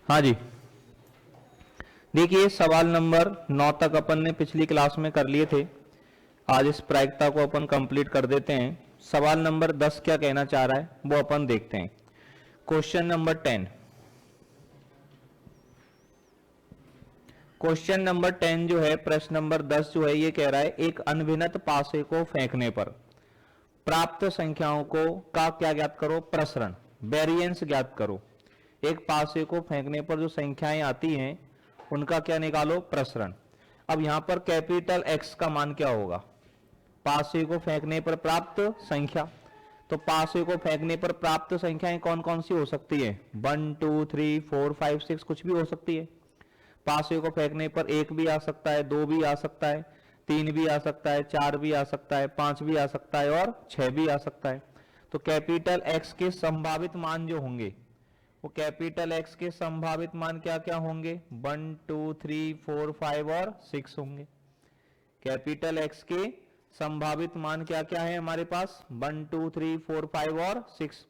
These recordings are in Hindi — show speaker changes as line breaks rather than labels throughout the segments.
हाँ जी, देखिए सवाल नंबर 9 तक अपन ने पिछली क्लास में कर लिए थे। आज इस प्रायिकता को अपन कंप्लीट कर देते हैं। सवाल नंबर 10 क्या कहना चाह रहा है वो अपन देखते हैं। Question number 10। क्वेश्चन नंबर 10 जो है, प्रश्न नंबर 10 जो है, ये कह रहा है एक अनभिनत पासे को फेंकने पर प्राप्त संख्याओं को का क्या ज्ञात करो, प्रसरण, वेरिएंस ज्ञात करो। एक पासे को फेंकने पर जो संख्याएं आती हैं उनका क्या निकालो, प्रसरण। अब यहां पर कैपिटल एक्स का मान क्या होगा, पासे को फेंकने पर प्राप्त संख्या। तो पासे को फेंकने पर प्राप्त संख्याएं कौन कौन सी हो सकती है, 1 2 3 4 5 6 कुछ भी हो सकती है। पासे को फेंकने पर 1 भी आ सकता है, 2 भी आ सकता है, 3 भी आ सकता है, 4 भी आ सकता है, 5 भी आ सकता है और 6 भी आ सकता है। तो कैपिटल एक्स के संभावित मान जो होंगे वो कैपिटल एक्स के संभावित मान क्या क्या होंगे, 1 2 3 4 5 और 6 होंगे। कैपिटल एक्स के संभावित मान क्या क्या है हमारे पास, 1 2 3 4 5 और 6।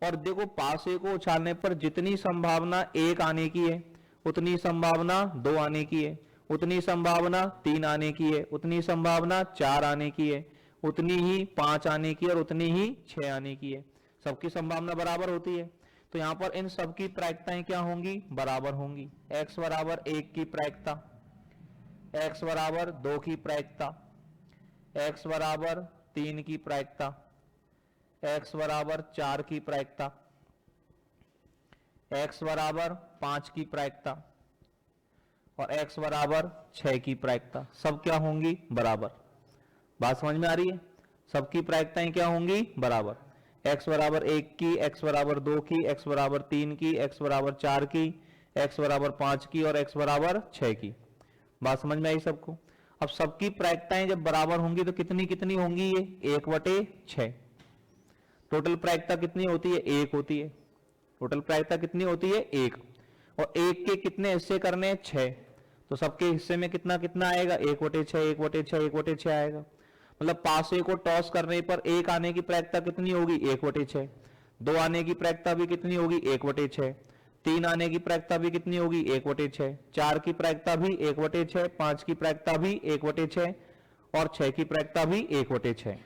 और देखो पासे को उछालने पर जितनी संभावना 1 आने की है उतनी संभावना 2 आने की है, उतनी संभावना 3 आने की है, उतनी संभावना 4 आने की है, उतनी ही 5 आने की और उतनी ही 6 आने की है। सबकी संभावना बराबर होती है। तो यहां पर इन सबकी प्रायिकताएं क्या होंगी, बराबर होंगी। x बराबर 1 की प्रायिकता, x बराबर 2 की प्रायिकता, x बराबर 3 की प्रायिकता, x बराबर 4 की प्रायिकता, x बराबर 5 की प्रायिकता और x बराबर 6 की प्रायिकता। सब क्या होंगी, बराबर। बात समझ में आ रही है, सबकी प्रायिकताएं क्या होंगी, बराबर। x बराबर 1 की, x बराबर 2 की, x बराबर 3 की, x बराबर 4 की, x बराबर 5 की और x बराबर 6 की। बात समझ में आई सबको। अब सबकी प्रायिकताएं जब बराबर होंगी तो कितनी कितनी होंगी, ये 1/6। टोटल प्रायिकता कितनी होती है, 1 होती है। टोटल प्रायिकता कितनी होती है, 1। और 1 के कितने हिस्से करने हैं, 6। तो सबके हिस्से में कितना कितना आएगा, 1/6 1/6 1/6 आएगा। मतलब पासे को टॉस करने पर 1 आने की प्रायिकता कितनी होगी, 1/6। 2 आने की प्रायिकता भी कितनी होगी, 1/6। 3 आने की प्रायिकता भी कितनी होगी, 1/6। 4 की प्रायिकता भी 1/6, 5 की प्रायिकता भी 1/6 और 6 की प्रायिकता भी 1/6।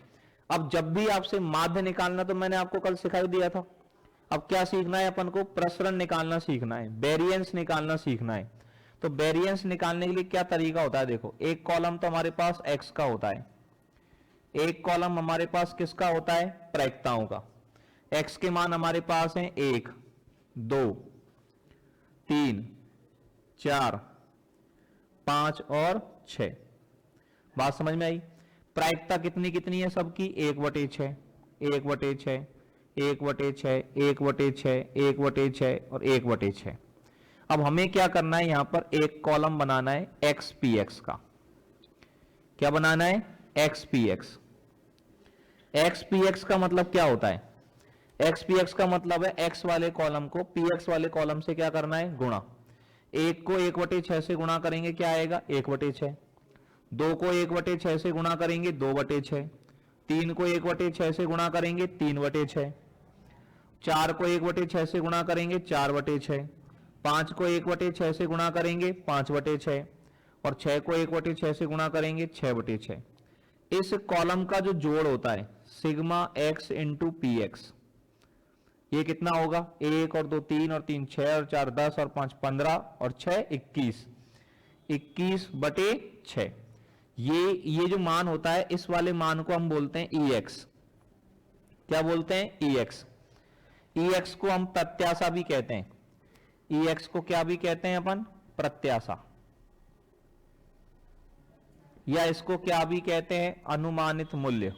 अब जब भी आपसे माध्य निकालना, तो मैंने आपको कल सिखा दिया था। अब क्या सीखना है अपन को, प्रसरण निकालना सीखना है, वेरिएंस निकालना सीखना है। तो वेरिएंस निकालने के लिए क्या तरीका होता है, देखो एक कॉलम तो हमारे पास एक्स का होता है, एक कॉलम हमारे पास किसका होता है, प्रायिकताओं का। एक्स के मान हमारे पास हैं 1 2 3 4 5 और 6। बात समझ में आई। प्रायिकता कितनी कितनी है सबकी, 1/6 1/6 1/6 1/6 1/6 और 1/6। अब हमें क्या करना है, यहां पर एक कॉलम बनाना है एक्स पी एक्स का। क्या बनाना है, x P x. X P x का मतलब क्या होता है, एक्स पी एक्स का मतलब है एक्स वाले कॉलम को पी एक्स वाले कॉलम से क्या करना है, गुणा। 1 को 1/6 से गुणा करेंगे क्या आएगा, 1/6। 2 को 1/6 से गुणा करेंगे 2/6। 3 को 1/6 से गुणा करेंगे 3/6। 4 को 1/6 से गुणा करेंगे 4/6। 5 को 1/6 से गुणा करेंगे 5/6 और 6 को 1/6 से गुणा करेंगे 6/6। इस कॉलम का जो जोड़ होता है sigma x into P x, ये कितना होगा, 1 और 2 3 और 3 6 और 4 10 और 5 15 और 6 21, 21/6। ये जो मान होता है इस वाले मान को हम बोलते हैं ई एक्स। क्या बोलते हैं, ई एक्स। ई एक्स को हम प्रत्याशा भी कहते हैं। ई एक्स को क्या भी कहते हैं अपन, प्रत्याशा, या इसको क्या भी कहते हैं, अनुमानित मूल्य,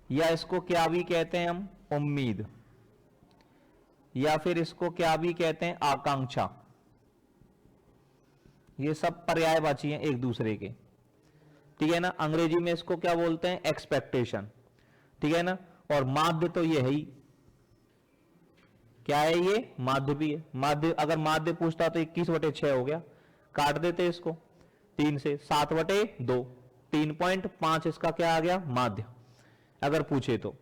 या इसको क्या भी कहते हैं हम, उम्मीद, या फिर इसको क्या भी कहते हैं, आकांक्षा। ये सब पर्यायवाची हैं एक दूसरे के, ठीक है ना। अंग्रेजी में इसको क्या बोलते हैं, एक्सपेक्टेशन, ठीक है ना। और माध्य तो ये है ही, क्या है ये, माध्य भी है। माध्य, अगर माध्य पूछता तो 21/6 हो गया, काट देते इसको 3 से, 7/2, 3.5 इसका क्या आ गया, माध्य, अगर पूछे तो।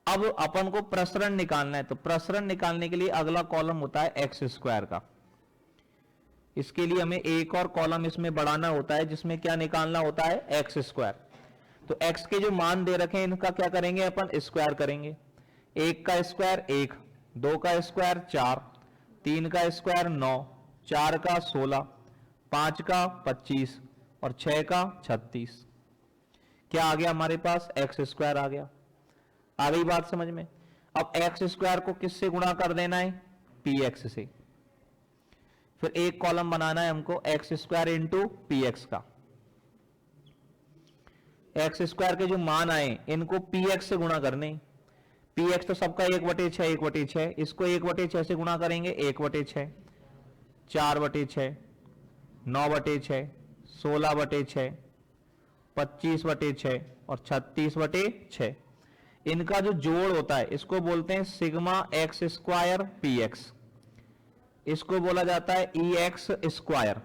अब अपन को प्रसरण निकालना है, तो प्रसरण निकालने के लिए अगला कॉलम होता है एक्स स्क्वायर का। इसके लिए हमें एक और कॉलम इसमें बढ़ाना होता है, जिसमें क्या निकालना होता है, एक्स स्क्वायर। तो एक्स के जो मान दे रखे हैं इनका क्या करेंगे, अपन स्क्वायर करेंगे। एक का स्क्वायर 1, 2 का स्क्वायर 4, 3 का स्क्वायर 9, 4 का 16, 5 का 25 और 6 का 36। क्या आ गया हमारे पास, एक्स स्क्वायर आ गया। आ गई बात समझ में। अब एक्स स्क्वायर को किससे गुणा कर देना है, पी एक्स से। फिर एक कॉलम बनाना है हमको x square into P x का। एक्स स्क्वायर के जो मान आए इनको पी एक्स से गुणा करने। पी एक्स तो सबका 1/6 1/6, इसको 1/6 से गुणा करेंगे 1/6, 4/6, 9/6, 16/6, 25/6 और 36/6। इनका जो जोड़ होता है इसको बोलते हैं sigma x square P x. इसको बोला जाता है ई एक्स स्क्वायर।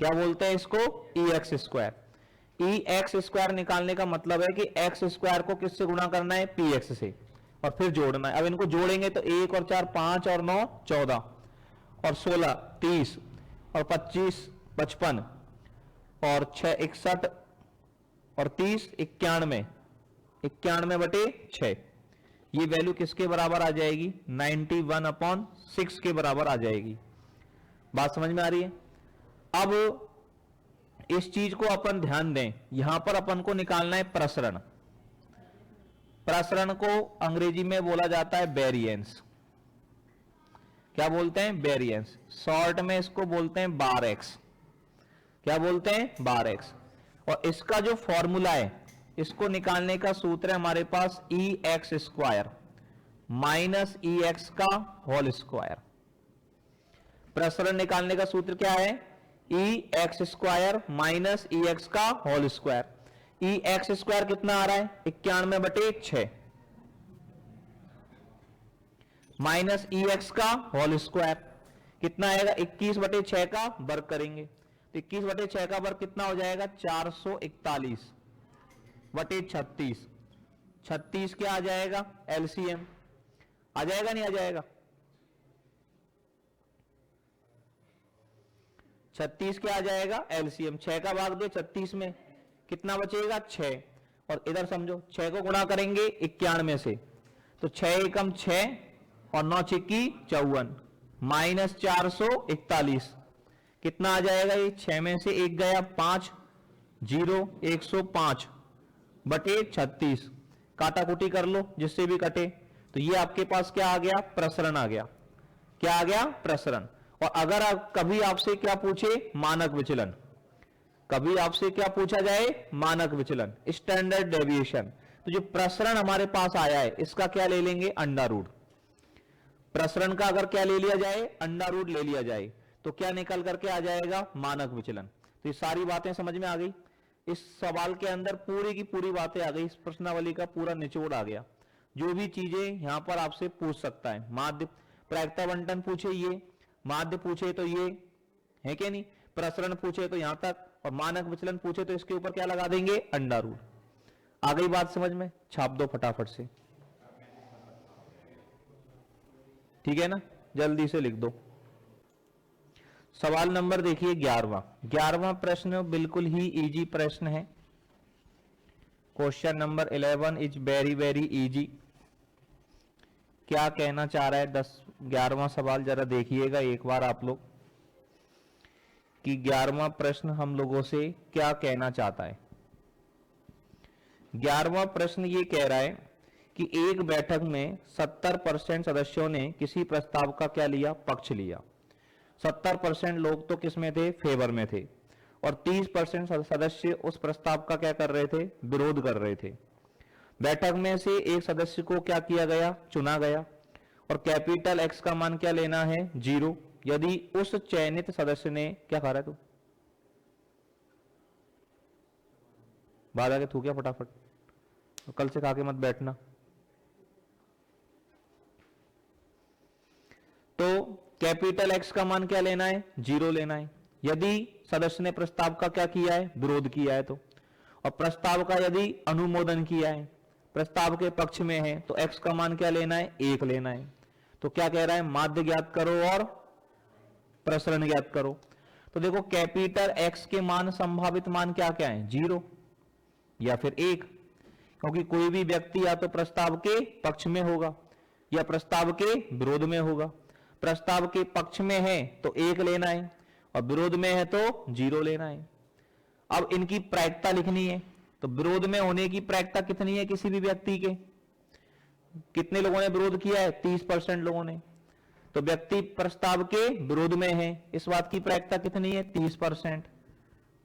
क्या बोलते हैं इसको, ई एक्स स्क्वायर। ई एक्स स्क्वायर निकालने का मतलब है कि एक्स स्क्वायर को किससे गुणा करना है, पी एक्स से, और फिर जोड़ना है। अब इनको जोड़ेंगे तो 1 और 4 5 और 9 14 और 16 30 और 25 55 और 6 61 और 30 91, 91/6। ये वैल्यू किसके बराबर आ जाएगी, 91/6 के बराबर आ जाएगी। बात समझ में आ रही है। अब इस चीज को अपन ध्यान दें, यहां पर अपन को निकालना है प्रसरण। प्रसरण को अंग्रेजी में बोला जाता है वेरिएंस। क्या बोलते हैं, वेरिएंस। शॉर्ट में इसको बोलते हैं बार एक्स। क्या बोलते हैं, बार एक्स। और इसका जो फॉर्मूला है, इसको निकालने का सूत्र है हमारे पास ई एक्स स्क्वायर माइनस ई एक्स का होल स्क्वायर। प्रसरण निकालने का सूत्र क्या है, ई एक्स स्क्वायर माइनस ई एक्स का होल स्क्वायर। ई एक्स स्क्वायर कितना आ रहा है, 91/6 माइनस ई एक्स का होल स्क्वायर कितना आएगा, 21/6 का वर्ग करेंगे तो 21/6 का वर्ग कितना हो जाएगा, 441/36। 36 क्या आ जाएगा, एलसीएम आ जाएगा, नहीं आ जाएगा। 36 क्या आ जाएगा, एलसीएम। 6 का भाग दो 36 में, कितना बचेगा, 6। और इधर समझो 6 को गुणा करेंगे 91 से, तो 6 एकम 6 और 9 छिक्की 54 माइनस 441 कितना आ जाएगा, ये 6 में से 1 गया 5 0 105/36। काटा कुटी कर लो जिससे भी कटे, तो ये आपके पास क्या आ गया, प्रसरण आ गया। क्या आ गया, प्रसरण। और अगर कभी आपसे क्या पूछे, मानक विचलन, कभी आपसे क्या पूछा जाए, मानक विचलन, स्टैंडर्ड डेविएशन, तो जो प्रसरण हमारे पास आया है इसका क्या ले लेंगे, अंडा रूट। प्रसरण का अगर क्या ले लिया जाए, अंडा रूट ले लिया जाए, तो क्या निकल करके आ जाएगा, मानक विचलन। तो ये सारी बातें समझ में आ गई। इस सवाल के अंदर पूरी की पूरी बातें आ गई, इस प्रश्नावली का पूरा निचोड़ आ गया। जो भी चीजें यहां पर आपसे पूछ सकता है, माध्य प्रायिकता बंटन पूछे ये, माध्य पूछे तो ये है कि नहीं, प्रसरण पूछे तो यहां तक, और मानक विचलन पूछे तो इसके ऊपर क्या लगा देंगे, अंडा रूट। आ गई बात समझ में, छाप दो फटाफट से, ठीक है ना, जल्दी से लिख दो। सवाल नंबर देखिए 11वां प्रश्न बिल्कुल ही इजी प्रश्न है। Question number 11 is very very easy. क्या कहना चाह रहा है 11वां सवाल, जरा देखिएगा एक बार आप लोग कि 11वां प्रश्न हम लोगों से क्या कहना चाहता है। 11वां प्रश्न ये कह रहा है कि एक बैठक में 70% सदस्यों ने किसी प्रस्ताव का क्या लिया, पक्ष लिया। 70% लोग तो किस में थे, फेवर में थे, और 30% सदस्य उस प्रस्ताव का क्या कर रहे थे, विरोध कर रहे थे। बैठक में से एक सदस्य को क्या किया गया, चुना गया, और कैपिटल एक्स का मान क्या लेना है, 0। यदि उस चयनित सदस्य ने, क्या खा रहा है तू, बाद आके थूकिया फटाफट, कल से खा के मत बैठना। तो कैपिटल एक्स का मान क्या लेना है, 0 लेना है। यदि सदस्य ने प्रस्ताव का क्या किया है, विरोध किया है तो, और प्रस्ताव का यदि अनुमोदन किया है, प्रस्ताव के पक्ष में है तो x का मान क्या लेना है, 1 लेना है। तो क्या कह रहा है, माध्य ज्ञात करो और प्रसरण ज्ञात करो। तो देखो कैपिटल X के मान संभावित मान क्या क्या है, 0 या फिर 1, क्योंकि कोई भी व्यक्ति या तो प्रस्ताव के पक्ष में होगा या प्रस्ताव के विरोध में होगा। प्रस्ताव के पक्ष में है तो 1 लेना है और विरोध में है तो 0 लेना है। अब इनकी प्रायिकता लिखनी है, तो विरोध में होने की प्रायिकता कितनी है किसी भी व्यक्ति के, कितने लोगों ने विरोध किया है, 30% लोगों ने। तो व्यक्ति प्रस्ताव के विरोध में है, इस बात की प्रायिकता कितनी है, 30%,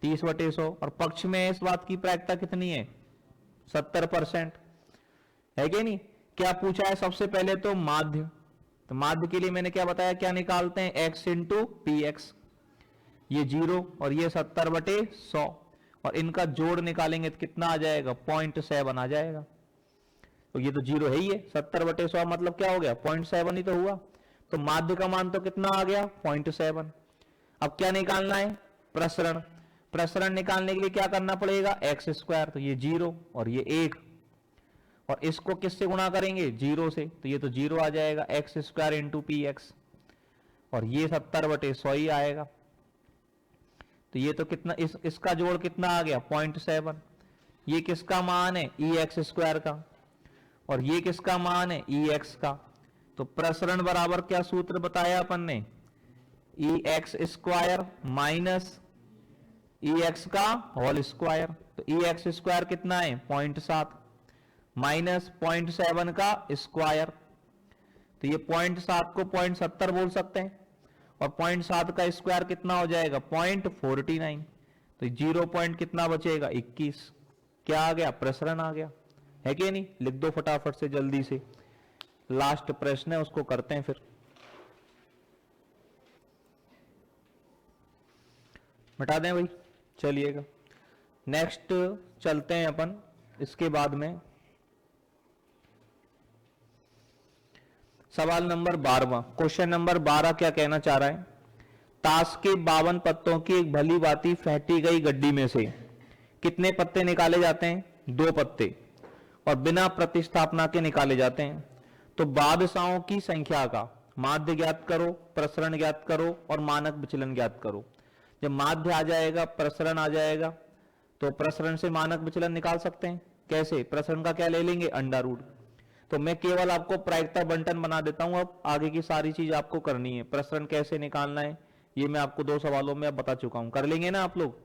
30/100। और पक्ष में है, इस बात की प्रायिकता कितनी है, 70%, है कि नहीं। क्या पूछा है सबसे पहले, तो माध्य। तो माध्य के लिए मैंने क्या बताया, क्या निकालते हैं, x इंटू पी एक्स, ये 0 और ये 70/100, और इनका जोड़ निकालेंगे तो कितना आ जाएगा, 0.7 आ जाएगा। तो ये तो 0 है ही है, 70/100 मतलब क्या हो गया, 0.7 ही तो हुआ। तो माध्य का मान तो कितना आ गया, 0.7। अब क्या निकालना है, प्रसरण। प्रसरण निकालने के लिए क्या करना पड़ेगा, x², तो ये 0 और ये 1, और इसको किससे गुणा करेंगे, 0 से, तो ये तो 0 आ जाएगा, x² इंटू पी एक्स, और ये 70/100 ही आएगा। तो ये तो कितना, इसका जोड़ कितना आ गया, 0.7। ये किसका मान है, ex² का, और ये किसका मान है, ex का। तो प्रसरण बराबर क्या सूत्र बताया अपन ने, ex² माइनस ex का होल स्क्वायर। तो ex² कितना है, 0.7 माइनस 0.7 का स्क्वायर। तो ये 0.7 को 0.70 बोल सकते हैं, और 0.7 का स्क्वायर कितना हो जाएगा, 0.49। तो 0 पॉइंट कितना बचेगा, 21। क्या आ गया, प्रसरण आ गया, है कि नहीं। लिख दो फटाफट से जल्दी से, लास्ट प्रश्न है उसको करते हैं फिर। मिटा दें भाई, चलिएगा नेक्स्ट चलते हैं अपन। इसके बाद में सवाल नंबर 12, क्वेश्चन नंबर 12 क्या कहना चाह रहा है, ताश के 52 पत्तों की एक भली भांति फेंटी गई गड्डी में से कितने पत्ते निकाले जाते हैं, 2 पत्ते, और बिना प्रतिस्थापना के निकाले जाते हैं। तो बादशाहों की संख्या का माध्य ज्ञात करो, प्रसरण ज्ञात करो और मानक विचलन ज्ञात करो। जब माध्य आ जाएगा, प्रसरण आ जाएगा, तो प्रसरण से मानक विचलन निकाल सकते हैं। कैसे, प्रसरण का क्या ले लेंगे, अंडर रूट। तो मैं केवल आपको प्रायिकता बंटन बना देता हूं, अब आगे की सारी चीज आपको करनी है। प्रसरण कैसे निकालना है ये मैं आपको 2 सवालों में अब बता चुका हूं, कर लेंगे ना आप लोग।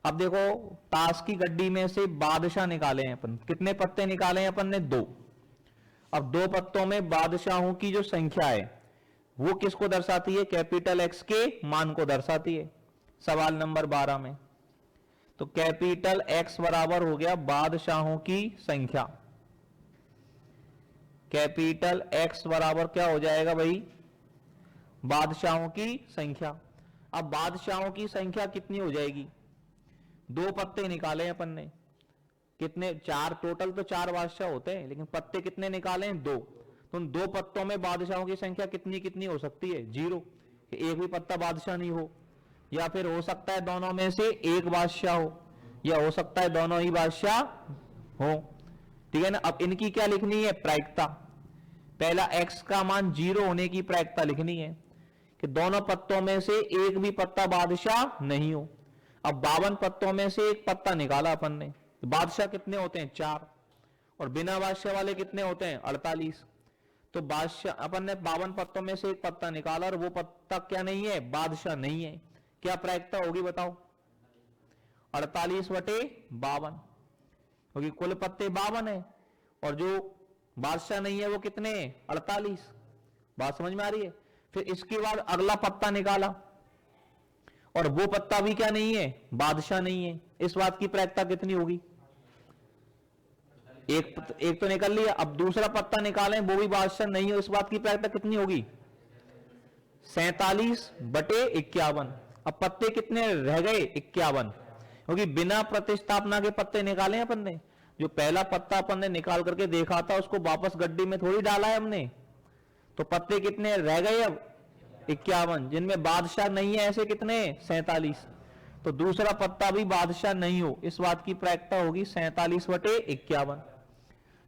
अब देखो, ताश की गड्डी में से बादशाह निकाले हैं अपन, कितने पत्ते निकाले हैं अपन ने, 2। अब 2 पत्तों में बादशाहों की जो संख्या है वो किसको दर्शाती है, कैपिटल X के मान को दर्शाती है सवाल नंबर 12 में। तो कैपिटल X बराबर हो गया बादशाहों की संख्या। कैपिटल X बराबर क्या हो जाएगा भाई, बादशाहों की संख्या। अब बादशाहों की संख्या कितनी हो जाएगी, 2 पत्ते निकाले अपन ने, कितने, 4 टोटल, तो 4 बादशाह होते हैं, लेकिन पत्ते कितने निकाले हैं, 2। तो उन 2 पत्तों में बादशाहों की संख्या कितनी कितनी हो सकती है, 0। एक भी पत्ता बादशाह नहीं हो, या फिर हो सकता है दोनों में से एक बादशाह हो, या हो सकता है दोनों ही बादशाह हो, ठीक है ना। अब इनकी क्या लिखनी है, प्रायिकता। पहला x का मान 0 होने की प्रायिकता लिखनी है कि दोनों पत्तों में से एक भी पत्ता बादशाह नहीं हो। अब 52 पत्तों में से एक पत्ता निकाला अपन ने, तो बादशाह कितने होते हैं, 4, और बिना बादशाह वाले कितने होते हैं, 48। तो बादशाह, अपन ने 52 पत्तों में से एक पत्ता निकाला और वो पत्ता क्या नहीं है, बादशाह नहीं है। क्या प्रायिकता होगी बताओ, 48/52, क्योंकि कुल पत्ते 52 है और जो बादशाह नहीं है वो कितने, 48। बात समझ में आ रही है। फिर इसके बाद अगला पत्ता निकाला और वो पत्ता भी क्या नहीं है, बादशाह नहीं है। इस बात की प्रायिकता कितनी होगी, एक तो निकल लिया। अब दूसरा पत्ता निकालें, वो भी बादशाह नहीं है, इस बात की प्रायिकता कितनी होगी, 47/51। अब पत्ते कितने रह गए, 51, क्योंकि बिना प्रतिस्थापना के पत्ते निकाले अपन ने। जो पहला पत्ता अपन ने निकाल करके देखा था उसको वापस गड्डी में थोड़ी डाला है हमने। तो पत्ते कितने रह गए अब, 51, जिनमें बादशाह नहीं है ऐसे कितने, 47। तो दूसरा पत्ता भी बादशाह नहीं हो, इस बात की प्रायिकता होगी 47/51।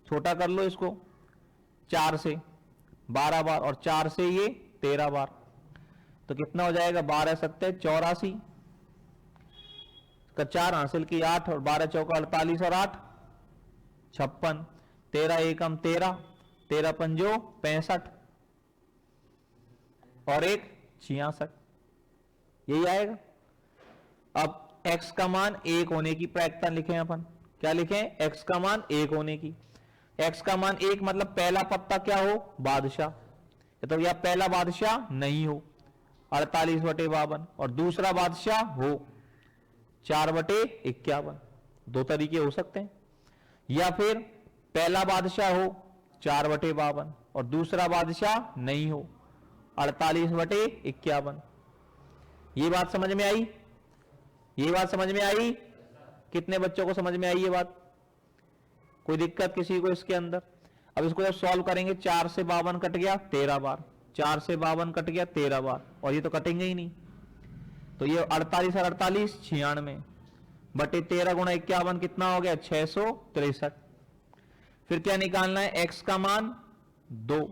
छोटा कर लो इसको, 4 से 12 बार और 4 से ये 13 बार, तो कितना हो जाएगा 12 सत्ते 84 का 4 हासिल की 8 और 12 चौका 48 और 8 56, 13 एकम 13, 13 पंजो 65 और 1 66, यही आएगा। अब x का मान 1 होने की प्रायिकता लिखें अपन, क्या लिखें? x का मान 1 होने की। x का मान 1 मतलब पहला पत्ता क्या हो? बादशाह, तो या पहला बादशाह नहीं हो 48/52 और दूसरा बादशाह हो 4/51, दो तरीके हो सकते हैं। या फिर पहला बादशाह हो 4/52 और दूसरा बादशाह नहीं हो 48/51। ये बात समझ में आई? ये बात समझ में आई? कितने बच्चों को समझ में आई ये बात? कोई दिक्कत किसी को इसके अंदर? अब इसको जब सॉल्व करेंगे 4 से 52 कट गया 13 बार, 4 से 52 कट गया 13 बार, और ये तो कटेंगे ही नहीं, तो ये 48 और 48 96 बटे 13 गुणा 51 कितना हो गया? 663। फिर क्या निकालना है? x का मान 2,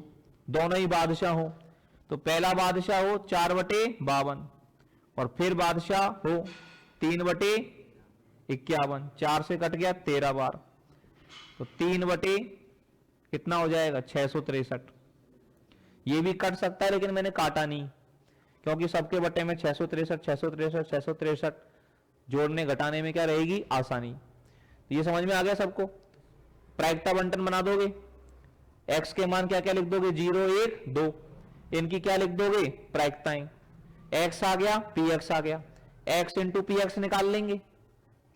दोनों ही बादशाह हो, तो पहला बादशाह हो 4/52 और फिर बादशाह हो 3/51, 4 से कट गया 13 बार, तो 3 कितना हो जाएगा? 663। ये भी कट सकता है लेकिन मैंने काटा नहीं, क्योंकि सबके बटे में 663 जोड़ने घटाने में क्या रहेगी? आसानी। तो ये समझ में आ गया सबको? प्रायिकता बंटन बना दोगे, x के मान क्या क्या लिख दोगे? 0 1 2, इनकी क्या लिख दोगे? प्रायिकताएं। x आ गया, px आ गया, x इंटू px निकाल लेंगे,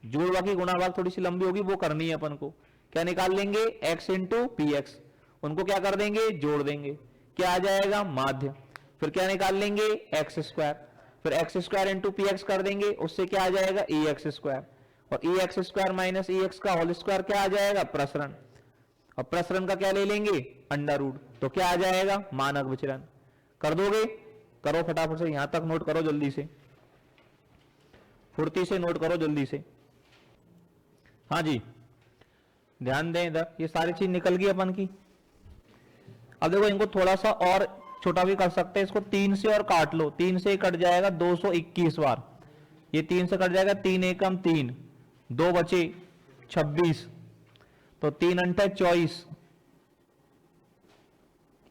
जोड़ बाकी गुणा भाग थोड़ी सी लंबी होगी वो करनी है अपन को। क्या निकाल लेंगे? x इंटू px, उनको क्या कर देंगे? जोड़ देंगे, क्या आ जाएगा? माध्य। फिर क्या निकाल लेंगे? x स्क्वायर, फिर x स्क्वायर इंटू px कर देंगे, उससे क्या आ जाएगा? ex स्क्वायर, और ex स्क्वायर माइनस ex का होल स्क्वायर क्या आ जाएगा? प्रसरण, और प्रसरण का क्या ले लेंगे? अंडर रूट, तो क्या आ जाएगा? मानक विचलन। कर दोगे? करो फटाफट से, यहां तक नोट करो जल्दी से, फुर्ती से नोट करो जल्दी से। हाँ जी, ध्यान दें इधर, ये सारी चीज निकल गई अपन की। अब देखो इनको थोड़ा सा और छोटा भी कर सकते हैं, इसको 3 से और काट लो, 3 से कट जाएगा 221 बार, ये 3 से कट जाएगा 3 एकम 3, 2 बचे 26, तो 3 अंठे 24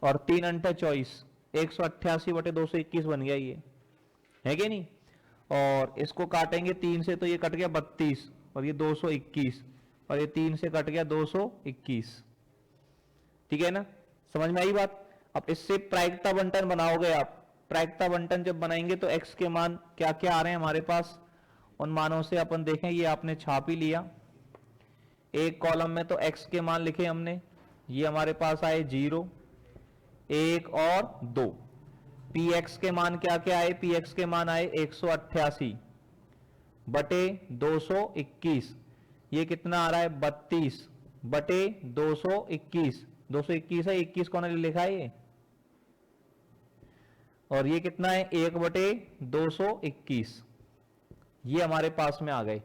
और 3 अंठे 24, 188/221 बन गया ये, है कि नहीं? और इसको काटेंगे 3 से तो ये कट गया 32 और ये 221, और ये 3 से कट गया 221। ठीक है ना? समझ में आई बात? अब इससे प्रायिकता बंटन बनाओगे आप। प्रायिकता बंटन जब बनाएंगे तो x के मान क्या क्या आ रहे हैं हमारे पास, उन मानों से अपन देखें। ये आपने छाप ही लिया, एक कॉलम में तो x के मान लिखे हमने, ये हमारे पास आए 0 1 और 2। px के मान क्या क्या आए? px के मान आए 188 बटे 221, ये कितना आ रहा है? 32 बटे 221, 221 है, 21 कौन लिखा है ये, और ये कितना है? 1/221, ये हमारे पास में आ गए।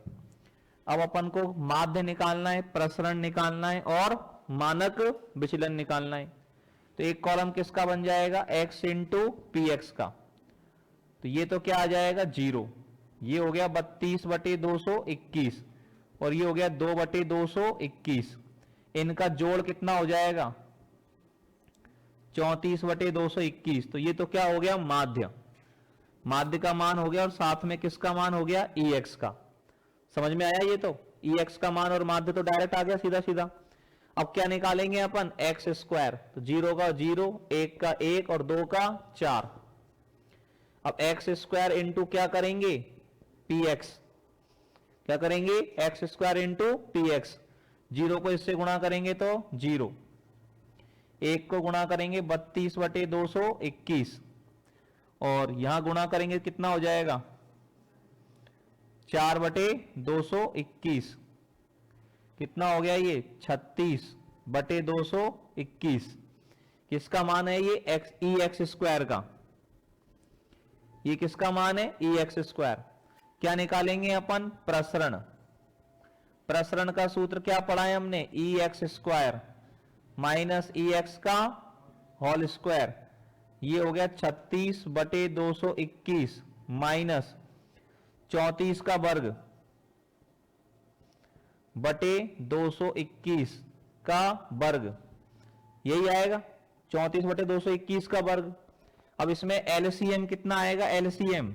अब अपन को माध्य निकालना है, प्रसरण निकालना है और मानक विचलन निकालना है। तो एक कॉलम किसका बन जाएगा? x इंटू px का, तो ये तो क्या आ जाएगा? 0, ये हो गया 32/221 और ये हो गया 2/221, इनका जोड़ कितना हो जाएगा? 34/221, तो ये तो क्या हो गया? माध्य। माध्य का मान हो गया और साथ में किसका मान हो गया? ex का। समझ में आया? ये तो ex का मान और माध्य तो डायरेक्ट आ गया सीधा सीधा। अब क्या निकालेंगे अपन? x स्क्वायर, तो 0 का 0, 1 का 1 और 2 का 4। अब x स्क्वायर इंटू क्या करेंगे? px, क्या करेंगे? x स्क्वायर इंटू px, 0 को इससे गुणा करेंगे तो 0, 1 को गुणा करेंगे 32/221 और यहां गुणा करेंगे कितना हो जाएगा? 4/221, कितना हो गया ये? 36/221। किसका मान है ये? ex स्क्वायर का। ये किसका मान है? ex square. क्या निकालेंगे अपन? प्रसरण। प्रसरण का सूत्र क्या पढ़ा है हमने? ex स्क्वायर माइनस ई एक्स का होल स्क्वायर, ये हो गया 36/221 माइनस 34 का वर्ग बटे 221 का वर्ग, यही आएगा 34/221 का वर्ग। अब इसमें एलसीएम कितना आएगा, एलसीएम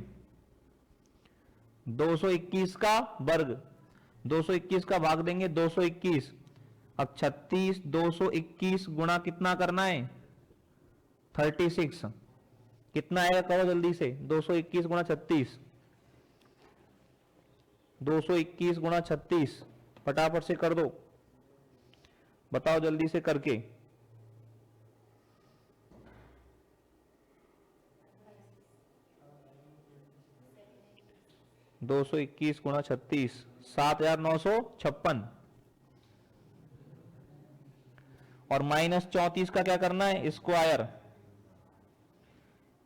221 का वर्ग, 221 का भाग देंगे 221। अब 36 221 गुणा कितना करना है 36, कितना आएगा करो जल्दी से, 221 गुणा 36, 221 गुणा 36 फटाफट से कर दो, बताओ जल्दी से करके। 221 गुणा 36 7,956, और माइनस 34 का क्या करना है स्क्वायर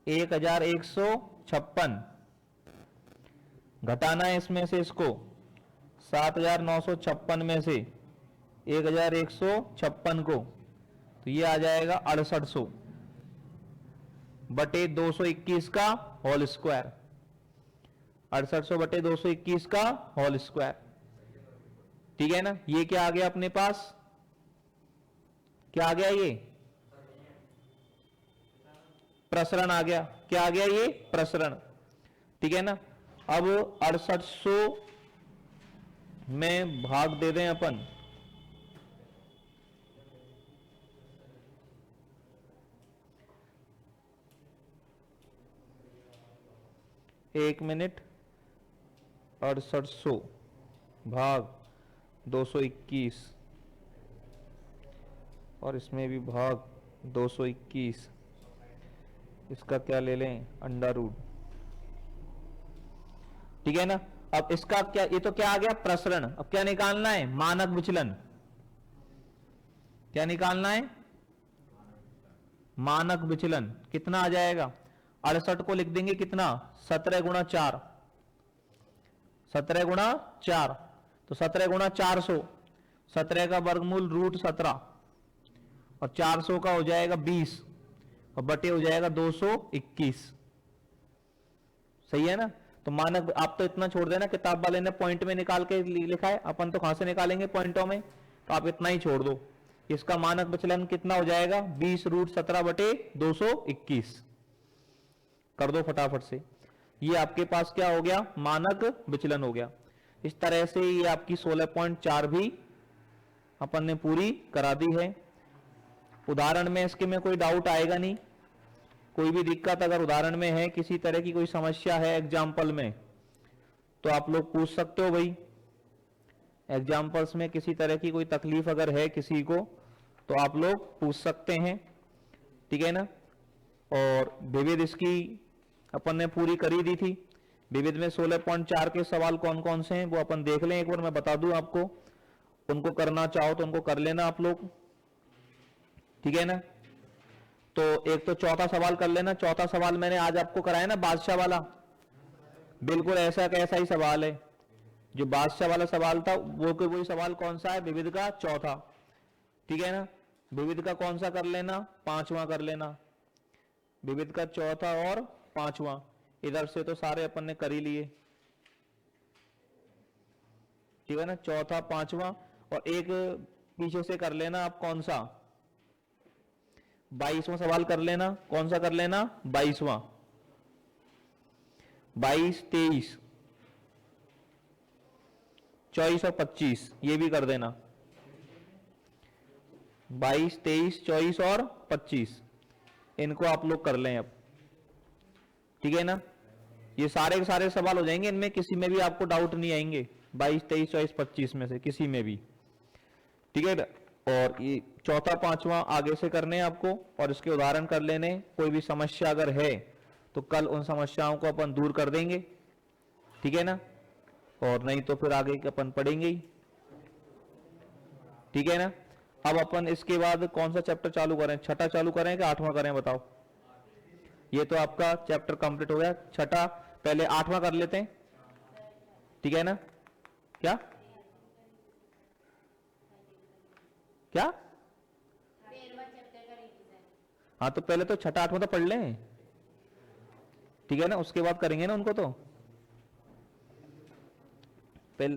1,156, घटाना है इसमें से इसको 7,956 में से 1,156 को, तो ये आ जाएगा 6800 बटे 221 का होल स्क्वायर, 6800 बटे 221 का होल स्क्वायर, ठीक है ना। ये क्या आ गया अपने पास, क्या आ गया, ये प्रसरण आ गया, क्या आ गया ये प्रसरण, ठीक है ना। अब 6800 में भाग दे दें अपन, एक मिनट, 6800 भाग 221 और इसमें भी भाग 221, इसका क्या ले लें अंडर रूट, ठीक है ना। अब इसका क्या, ये तो क्या आ गया प्रसरण, अब क्या निकालना है मानक विचलन, क्या निकालना है मानक विचलन, कितना आ जाएगा 68 को लिख देंगे कितना 17 गुणा 4, 17 गुणा 4, तो 17 गुणा 400, 17 का वर्गमूल √17 और 400 का हो जाएगा 20 और बटे हो जाएगा 221, सही है ना। तो मानक, आप तो इतना छोड़ देना, किताब वाले ने पॉइंट में निकाल के लिखा है, अपन तो कहां से निकालेंगे पॉइंटों में, तो आप इतना ही छोड़ दो। इसका मानक विचलन कितना हो जाएगा 20√17 बटे 221, कर दो फटाफट से। ये आपके पास क्या हो गया मानक विचलन हो गया। इस तरह से ये आपकी 16.4 भी अपन ने पूरी करा दी है। उदाहरण में इसके में कोई डाउट आएगा नहीं, कोई भी दिक्कत अगर उदाहरण में है, किसी तरह की कोई समस्या है एग्जाम्पल में, तो आप लोग पूछ सकते हो भाई। एग्जाम्पल्स में किसी तरह की कोई तकलीफ अगर है किसी को, तो आप लोग पूछ सकते हैं, ठीक है ना। और विविध इसकी अपन ने पूरी करी दी थी। विविध में 16.4 के सवाल कौन कौन से हैं वो अपन देख लें, एक बार मैं बता दूं आपको, उनको करना चाहो तो उनको कर लेना आप लोग, ठीक है ना। तो एक तो चौथा सवाल कर लेना, चौथा सवाल मैंने आज आपको कराया ना बादशाह वाला, बिल्कुल ऐसा कैसा ही सवाल है, जो बादशाह वाला सवाल था वो कोई वही सवाल कौन सा है विविध का चौथा, ठीक है ना। विविध का कौन सा कर लेना पांचवा कर लेना, विविध का चौथा और पांचवा, इधर से तो सारे अपन ने कर ही लिए, ठीक है ना। चौथा पांचवा और एक पीछे से कर लेना आप कौन सा 22वां सवाल कर लेना, कौन सा कर लेना 22वां, 22 23 24 और 25 ये भी कर देना, 22 23 24 और 25 इनको आप लोग कर लें अब, ठीक है ना। ये सारे के सारे सवाल हो जाएंगे, इनमें किसी में भी आपको डाउट नहीं आएंगे, 22 23 24 25 में से किसी में भी, ठीक है। और ये चौथा पांचवा आगे से करने हैं आपको, और इसके उदाहरण कर लेने। कोई भी समस्या अगर है तो कल उन समस्याओं को अपन दूर कर देंगे, ठीक है ना। और नहीं तो फिर आगे अपन पढ़ेंगे ही, ठीक है ना। अब अपन इसके बाद कौन सा चैप्टर चालू करें, छठा चालू करें कि आठवां करें बताओ। ये तो आपका चैप्टर कंप्लीट हो गया छठा, पहले आठवां कर लेते हैं, ठीक है ना। क्या क्या हाँ तो पहले तो छठा आठवां तो पढ़ लें, ठीक है ना, उसके बाद करेंगे ना उनको। तो पहले